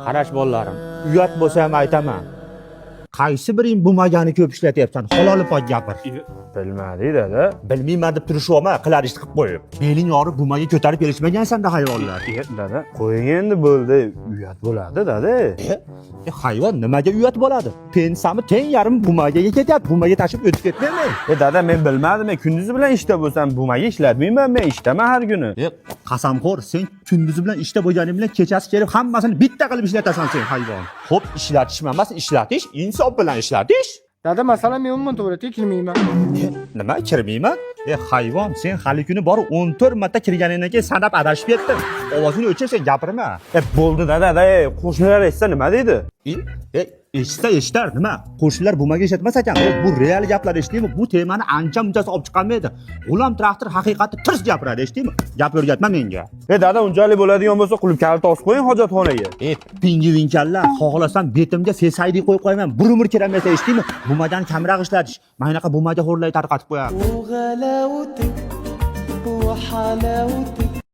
Qarash bolalarim, uyat bo'lsa ham aytaman. Qaysi biring bo'lmaganini ko'p ishlatyapsan? Halol poy gapir. Bilmadik dada. Bilmayman deb turishyapman, qilar ishni qilib qo'yib. Beling yorib bumaga ko'tarib kelishmagansan-da hayvonlar. Dada, qo'ying endi bo'ldi. Uyat bo'ladi dada. Hayvon nimaga uyat bo'ladi? Pensami teng yarim bumaga ketyapti, bumaga tashib o'tib ketmaymi? Dada, men bilmadim. Men kunduzi bilan ishda bo'lsam, bumaga ishlatmayman. Men ishdaman har kuni. Qasamxo'r, sen kunduzi bilan ishda bo'lganing bilan kechasi kelib hammasini bitta qilib ishlatasan sen hayvon. Xo'p, ishlatish emas, ishlatish, insof bilan ishlatish. Dada, masalan men umuman tualetga kirmayman. Nima kirmayman? Hayvon, sen hali kuni bor 14 marta kirganingdan keyin sanab adashib ketding. Ovozingni o'chir, sen gapirma. Bo'ldi dada, qo'shnilar eshitsa nima deydi? Eshitar nima? Qo'shnilar bumaga eshitmas ekan. Bu real gaplar eshitdingmi? Bu temani ancha-munchasi olib chiqolmaydi. G'ulom traktor haqiqatni tirs gapiradi, eshitdingmi? Gap o'rgatma menga. Dada, unchalik bo'ladigan bo'lsa, qulib kalit osib qo'ying hojatxonaga. Pingvinkallar, xohlasam betimga fesaydi qo'yib qo'yaman. Bir umr keramasa, eshitdingmi? Bumadan kamroq ishlatish. Mana bunaqa bumaga xo'rlay tarqatib qo'yaman. وغلاوتك وحلاوتك